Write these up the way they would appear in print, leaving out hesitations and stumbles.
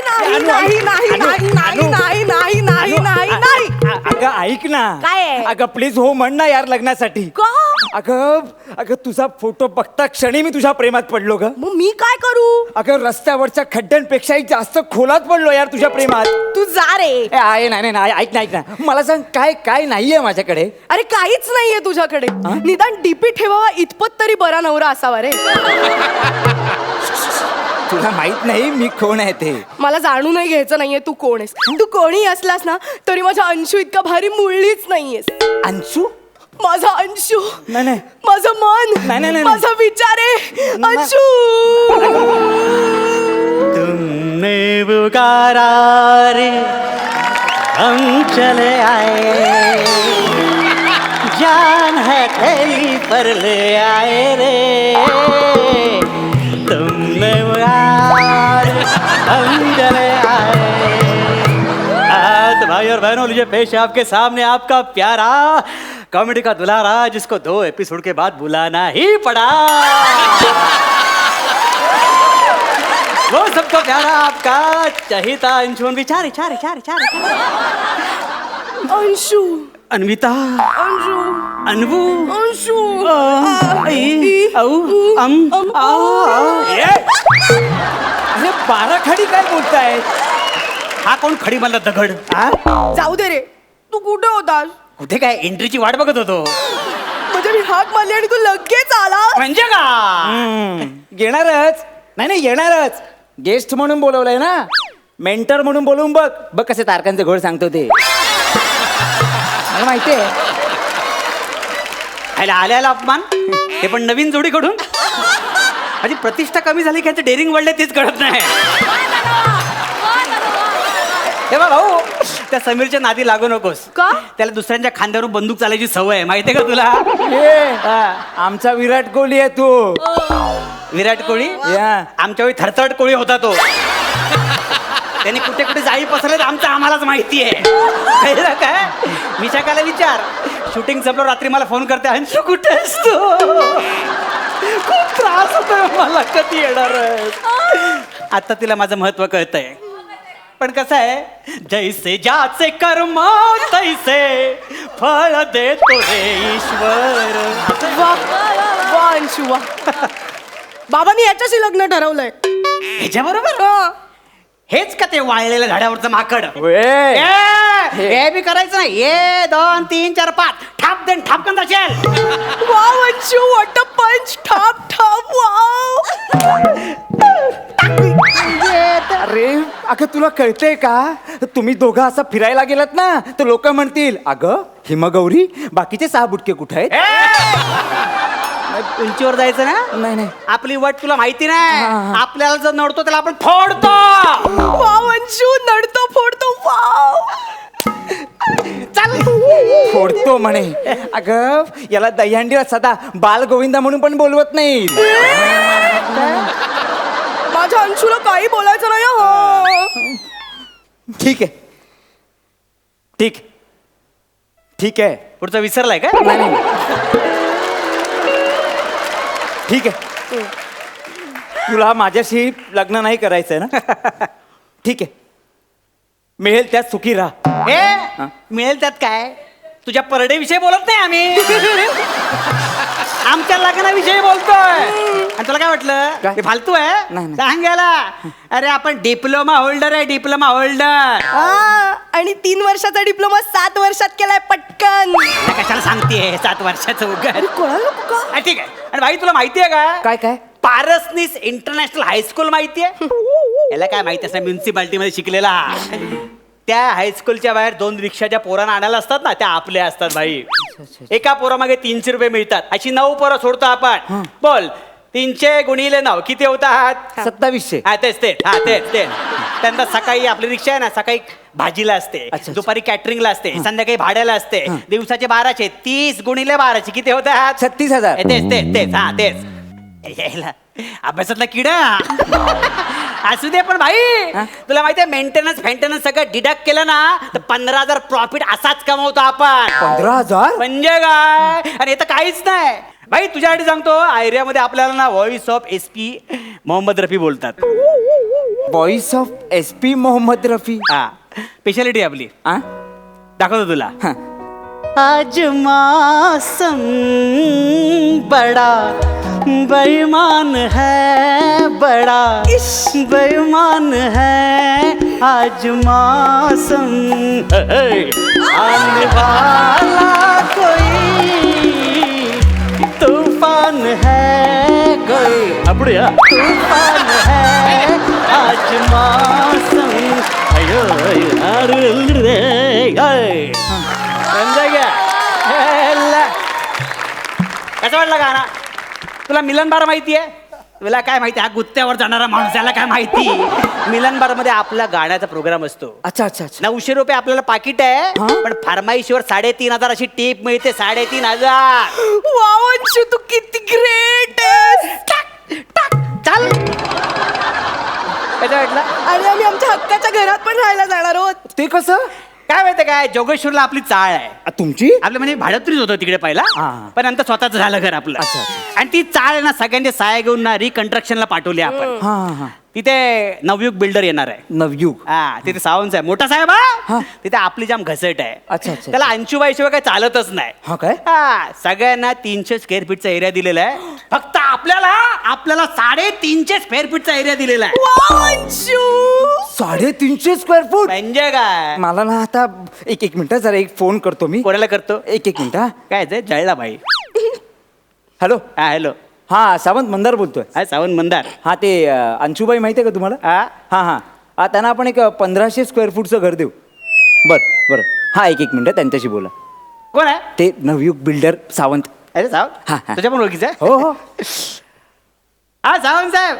नाही नाही नाही नाही नाही नाही नाही नाही नाही नाही नाही. अगं ऐक ना. काय आहे? अगं प्लीज हो म्हण ना यार लग्नासाठी. का? अगं अगं तुझा फोटो बघता क्षणी मी तुझ्या प्रेमात पडलो ग. मग मी काय करू? अगं रस्त्यावरच्या खड्ड्यांपेक्षाही जास्त खोलात पडलो यार तुझ्या प्रेमात. तू जा रे. आहे नाही नाही ऐक ना ऐक ना मला सांग काय काय नाहीये माझ्याकडे. अरे काहीच नाहीये तुझ्याकडे. निदान डीपी ठेवावा इतपत तरी बरा नवरा असावा रे. तुला माहित नाही मी कोण आहे ते. मला जाणूनही घ्यायचं नाहीये तू कोण आहेस. तू कोणी असलास ना तरी माझ्या अंशू इतका भारी मुळलीच नाहीयेस. अंशू? माझा अंशू. नाही नाही माझं मन. नाही, नाही, नाही. माझा विचार आहे अंशू. तुमने पुकारा रे हम चले आए, जान है तेरी पर ले आए रे. तुमने पुकारा रे हम चले आए. तो भाई और बहनों लीजिए पेश है आपके सामने आपका प्यारा कॉमेडी का दुलारा जिसको 2 एपिसोड के बाद बुलाना ही पड़ा. वो सबको प्यारा आपका चहिता अंशु. विचार चार अंशू. अन्विता, अंशू. अनवू, अंशू. अरे बाराखडी काय बोलताय. हा कोण खडी मला दगड. जाऊ दे रे. तू कुठे होतास? कुठे काय एंट्रीची वाट बघत होतो. म्हणजे मी हाक मारली आणि तू लगेच आला. म्हणजे का येणारच. नाही नाही येणारच. गेस्ट म्हणून बोलवलंय ना. मेंटर म्हणून बोलवून बघ. बघ कसे तारकांचे घोड सांगतो ते. मला माहितीये. आल्याला अपमान ते पण नवीन जोडीकडून. माझी प्रतिष्ठा कमी झाली की डेअरिंग वाढले तेच कळत नाही. हे बघ भाऊ त्या समीरच्या नादी लागू नकोस. का? त्याला दुसऱ्यांच्या खांद्यावर बंदूक चालायची सवय आहे माहितीये का तुला. आमचा विराट कोहली आहे तू. विराट कोहली या. आमच्या वेळी थरथड कोळी होता तो. त्याने कुठे कुठे जाई पसरले आमचं आम्हालाच माहिती आहे. कळलं काय. विशाखाला विचार. शूटिंग संपलं रात्री मला फोन करते अंशू कुठे असतो. खूप त्रास होतोय मला. कधी येणार. आता तिला माझं महत्व कळतंय. पण कसं आहे जैसे ज्याचे कर्म तैसे फळ देतो रे ईश्वर. वा अंशू वा. बाबांनी याच्याशी लग्न ठरवलंय. ह्याच्या बरोबर हेच का ते वाळलेल्या झाडावरचं माकड. वे. हे बी करायचं नाही. 1 2 3 4 5 ठाप देन ठापकन जाशील. वाव अंशू व्हॉट अ पंच. ठाप ठाप वाव. अरे अगं तुला कळतंय का. तुम्ही दोघं असं फिरायला गेलात ना तर लोक म्हणतील अगं हिमगौरी बाकीचे 6 बुटके कुठे आहेत. उंचीवर जायचं ना. नाही नाही आपली वट तुला माहिती हा, नाही. हा. आपल्याला जर नडतो त्याला आपण फोडतो. वाव अंशू नडतो फोडतो वाव. चल फोडतो म्हणे. अगं याला दहीहंडीला सदा बाल गोविंदा म्हणून पण बोलवत नाही. माझ्या अंशूला काही बोलायचं नाही हो. ठीक आहे ठीक ठीक आहे. पुढचं विसरलाय का. नाही नाही ठीक आहे. तुला माझ्याशी लग्न नाही करायचंय ना. ठीक आहे मिळेल त्यात सुखी राहा. हे मिळेल त्यात काय. तुझ्या परडेविषयी बोलत नाही आम्ही. आमच्या लग्नाविषयी बोलतोय. आणि तुला काय वाटलं काय? ते फालतू आहे. नाही, नाही. सांगायला अरे आपण डिप्लोमा होल्डर आहे. Diploma holder. आणि 3 वर्षाचा डिप्लोमा 7 वर्षात केलाय पटकन. कशाला सांगतेय 7 वर्षाचं उगाच. कोणाला का? ठीक आहे. आणि भाई तुला माहितीये का काय काय. पारसनीस इंटरनॅशनल हायस्कूल माहितीये. याला काय माहिती असणार म्युन्सिपाल्टी मध्ये शिकलेला. त्या हायस्कूलच्या बाहेर 2 रिक्षाच्या पोरांना आणायला असतात ना त्या आपल्या असतात भाई. एका पोरामागे 300 रुपये मिळतात. अशी 9 पोरं सोडतो आपण. बोल 300 गुणिले 9 किती होतात. 2700. हा तेच त्यांना सकाळी आपली रिक्षा आहे ना सकाळी भाजीला असते. अच्छा. दुपारी कॅटरिंगला असते. संध्याकाळी भाड्याला असते. दिवसाचे 1200. 30 गुणिले 12 किती होतात. 36,000. तेच हा तेच. यायला अभ्यासातला किडा. असू दे पण भाई तुला माहितीये मेंटेनन्स सगळं डिडक्ट केलं ना तर 15,000 प्रॉफिट असाच कमवतो आपण. 15,000. म्हणजे काय. आणि हे तर काहीच नाही. भाई तुझ्यासाठी सांगतो, एरियामध्ये आपल्याला ना voice of SP Mohammed Rafi बोलतात. Voice of SP Mohammed Rafi. हा स्पेशालिटी आपली. आ? दाखवतो तुला. हा. आज मौसम बड़ा बेईमान है, बड़ा बेईमान है आज मौसम, आने वाला कोई तूफान है, कोई अपड़िया तूफान है आज मौसम. अयो अरे समजा घ्या. कसं वाटलं गाणं तुला? मिलन बार माहिती आहे? तुला काय माहिती? हा गुत्त्यावर जाणारा माणूस, याला काय माहिती? मिलन बार मध्ये आपला गाण्याचा प्रोग्राम असतो. अच्छा अच्छा अच्छा. 900 रुपये आपल्याला पाकिट आहे, पण फरमाईशीवर 3,500 अशी टीप मिळते. 3,500. वाव अंशू, तू किती ग्रेट आहेस. चाल. कसं वाटलं? आणि आम्ही आमच्या हक्काच्या घरात पण राहायला जाणार आहोत. ते कसं काय माहितीये काय, जोगेश्वरला आपली चाळ आहे. तुमची? आपलं म्हणजे भाडोत्रीच होतं तिकडे पहिला, हा. पण नंतर स्वतःच झालं घर आपलं. अच्छा, अच्छा. आणि ती चाळ आहे ना, सगळ्यांचे साया घेऊन ना रिकन्स्ट्रक्शनला पाठवली आपण. हा हा. तिथे नवयुग बिल्डर येणार आहे. नवयुग. हा तिथे सावंत साहेब, मोठा साहेब. हा. तिथे आपली जाम घसट आहे. अच्छा, अच्छा. त्याला 80-82 काही चालतच नाही. हा काय? हा सगळ्यांना 300 स्क्वेअर फीटचा एरिया दिलेला आहे. फक्त आपल्याला 350 स्क्वेअर फीटचा एरिया दिलेला आहे. वाव अंशू. 350 square foot. म्हणजे काय? मला ना आता एक मिनिट, जरा एक फोन करतो मी. कोणाला करतो? एक मिनिट. हा. काय ते जळला भाई. हॅलो. हा हॅलो. हा सावंत मंदार बोलतोय. हा सावंत मंदार. हा ते अंशुबाई माहिती आहे का तुम्हाला? हा हा हा हा. त्यांना आपण एक 1500 स्क्वेअर फूटचं घर देऊ. बरं. हा एक मिनिट, त्यांच्याशी बोला. कोण आहे? ते नवयुग बिल्डर सावंत. अरे हा, सावंत हा. तुझ्या पण ओळखीचं आहे? हो हो. हा सावंत साहेब.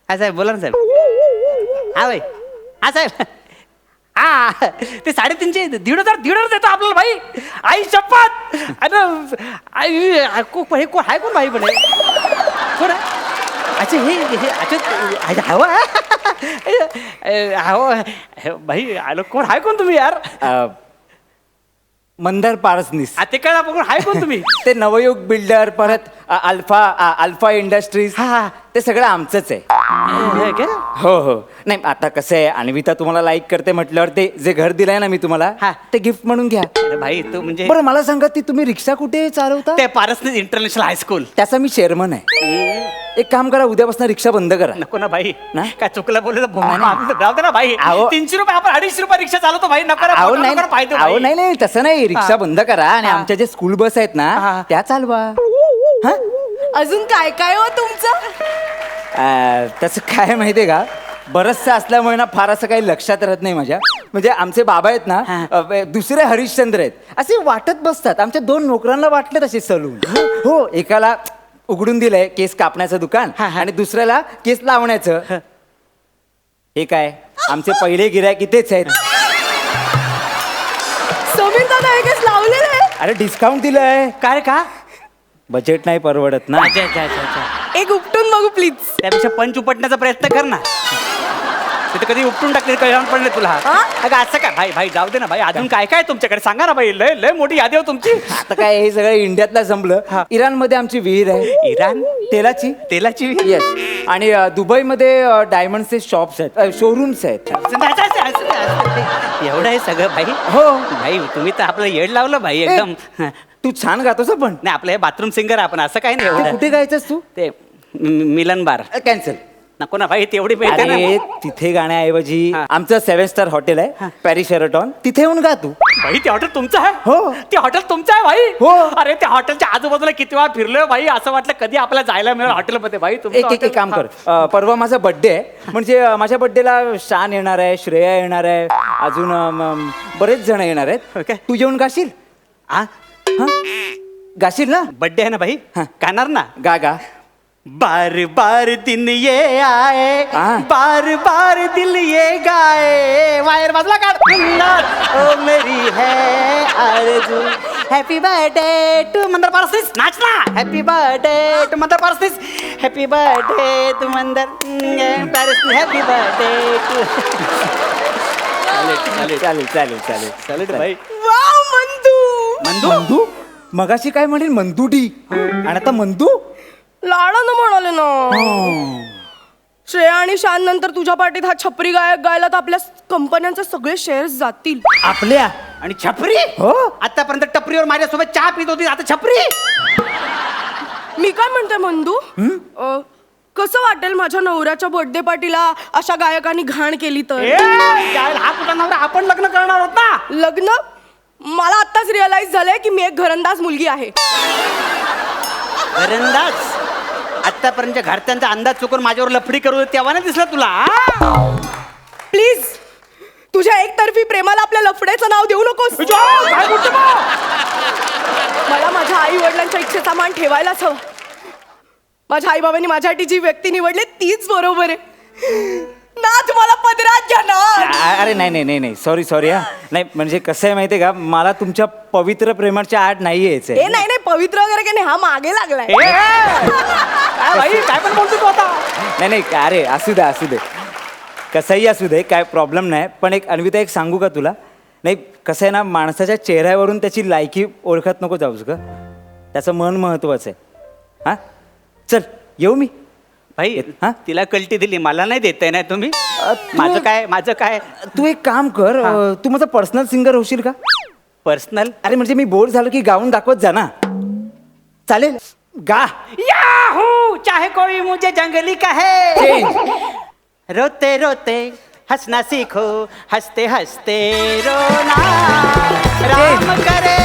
हा साहेब बोला ना साहेब. हा भाई. हा साहेब. हा ते 350 1,500 देतो आपल्याला भाई. आई शपथ. अरे कोण आहे कोण भाई पण कोण आहे? अच्छा हे अच्छा हवं भाई. आलो कोण आहे कोण तुम्ही यार? मंदार पारसनीस. ते कळलं कोण आहे कोण तुम्ही? ते नवयुग बिल्डर, परत अल्फा इंडस्ट्रीज. हा. ते सगळं आमचंच आहे. हो हो. नाही आता कसं आहे, अन्विता तुम्हाला लाईक करते म्हटल्यावर ते जे घर दिलंय ना मी तुम्हाला, हा. ते गिफ्ट म्हणून घ्या. अरे भाई तू म्हणजे बरं मला सांगा, ती तुम्ही रिक्षा कुठे चालवता? ते पारसनीस इंटरनॅशनल हायस्कूल. त्याचा मी चेअरमन आहे. एक काम करा, उद्यापासून रिक्षा बंद करा. नको ना भाई. ना? काय चुकलं बोललं नाही. राहू दे ना भाई. अहो. 300 रुपये आपण 250 रुपये रिक्षा चालवतो भाई. नको ना, अहो नको नाही ना, पाहिजे अहो भाई. नाही तसं नाही. रिक्षा बंद करा आणि हा. आमच्या जे स्कूल बस आहेत ना हा. त्या चालवा. हा? अजून काय काय हो तुमचं? तसं काय माहितीये का, बरचसं असल्यामुळे ना फार असं काही लक्षात राहत नाही माझ्या. म्हणजे आमचे बाबा आहेत ना, दुसरे हरिश्चंद्र आहेत, असे वाटत बसतात. आमच्या 2 नोकरांना वाटले तसे सलून. हो, एकाला उघडून दिलंय केस कापण्याचं दुकान आणि दुसऱ्याला केस लावण्याचं. हे काय, आमचे पहिले गिऱ्हाईक इथेच आहेत. समीर दादा हे केस लावलेलं आहे. अरे डिस्काउंट दिलंय. काय रे का? बजेट नाही परवडत ना. अच्छा अच्छा अच्छा अच्छा. एक उपटून बघू प्लीज. त्यापेक्षा पंच उपटण्याचा प्रयत्न कर ना. तिथे कधी उपटून टाकले कळण पडले तुला. अगं असं काय भाई भाई जाऊ दे ना भाई. अजून काय काय तुमच्याकडे सांगा ना भाई. लय लय मोठी यादी हो तुमची. आता काय हे सगळं इंडियातला संपलं. इराणमध्ये आमची विहीर आहे. इराण तेलाची येस. आणि दुबईमध्ये डायमंडचे शॉप्स आहेत, शोरूम्स आहेत. एवढं आहे सगळं भाई. हो भाई तुम्ही तर आपलं येड लावलं भाई एकदम. तू छान गातोस पण. नाही आपलं हे बाथरूम सिंगर आपण असं काही नाही ते एवढं. कुठे गायचंस तू? ते मिलन बार. कॅन्सल. नको ना भाई तेवढी मिळते ना. अरे तिथे गाण्याऐवजी हा. आमचं 7 स्टार हॉटेल आहे, पॅरिस शेरटॉन, तिथे येऊन गा तू. भाई ते हॉटेल तुमचं आहे? हो. ते हॉटेल तुमचं आहे भाई? हो. अरे त्या हॉटेलच्या आजूबाजूला किती वेळा फिरलोय भाई. असं वाटलं कधी आपल्याला जायला मिळेल हॉटेलमध्ये भाई. एक काम कर, परवा माझा बर्थडे आहे, म्हणजे माझ्या बर्थडेला शान येणार आहे, श्रेया येणार आहे, अजून बरेच जण येणार आहेत. Okay. तू येऊन गाशील? हा हा? गाशील ना? बर्थडे आहे ना भाई. हा. गाणार ना. गा गा. बार बार दिन ये आए, हाँ। बार बार दिल ये गाए. वायर बाजूला काढ. ओ मेरी है आरज़ू. Happy birthday to Mandar Parasnis. नाच ना. Happy birthday to Mandar Parasnis. Happy birthday to Mandar Parasnis. Happy birthday to. चालेल चालेल चालेल चालेल चालेल भाई. वाव मंदू. मंदू मंदू? मगाशी काय म्हणेल मंदुडी आणि आता मंदू. लाडानं म्हणाले ना. श्रेया आणि शान नंतर तुझ्या पार्टीत हा छपरी गायक गायला तर आपल्या कंपन्यांचे सगळे शेअर्स जातील. आपल्या आणि छपरी हो. आतापर्यंत टपरीवर माझ्यासोबत चहा पित होती, आता छपरी. मी काय म्हणते मंदू, कसं वाटेल माझ्या नवऱ्याच्या बर्थडे पार्टीला अशा गायकांनी घाण केली तर? हा कुठला नवरा, आपण लग्न करणार आहोत ना. लग्न? मला आत्ताच रिअलाइज झालंय की मी एक घरंदाज मुलगी आहे. घरंदाज? आतापर्यंत घरच्यांचा अंदाज चुकून माझ्यावर लफडी करू तेव्हा नाही दिसलं तुला? प्लीज तुझ्या एकतर्फी प्रेमाला आपल्या लफड्याचं नाव देऊ नकोस. काय बोलतो मग? मला माझ्या आई वडिलांच्या इच्छेचा मान ठेवायलाच हवा. माझ्या आई बाबांनी माझ्यासाठी जी व्यक्ती निवडली तीच बरोबर आहे. नाच मला पदरात घ्या ना. अरे नाही सॉरी हा. नाही म्हणजे कसं आहे माहितीये का, मला तुमच्या पवित्र प्रेमाच्या आड नाही यायचंय. हे नाही पवित्र वगैरे काही नाही, हा मागे लागलाय. काय पण बोलतो तू आता? नाही अरे असू दे कसंही असू दे, काय प्रॉब्लेम नाही. पण एक अन्विता, एक सांगू का तुला? नाही कसं आहे ना, माणसाच्या चेहऱ्यावरून त्याची लायकी ओळखत नको जाऊस ग. त्याचं मन महत्वाचं आहे. हा चल येऊ मी. भाई हा? तिला कल्टी दिली, मला नाही देताय ना तुम्ही. माझं काय तू एक काम कर, तू माझा पर्सनल सिंगर होशील का? पर्सनल? अरे म्हणजे मी बोर झालो की गाऊन दाखवत जा ना. चालेल गा. याहू चाहे कोई मुझे जंगली कहे, रोते रोते हंसना सीखो, हंसते हंसते रोना, राम करे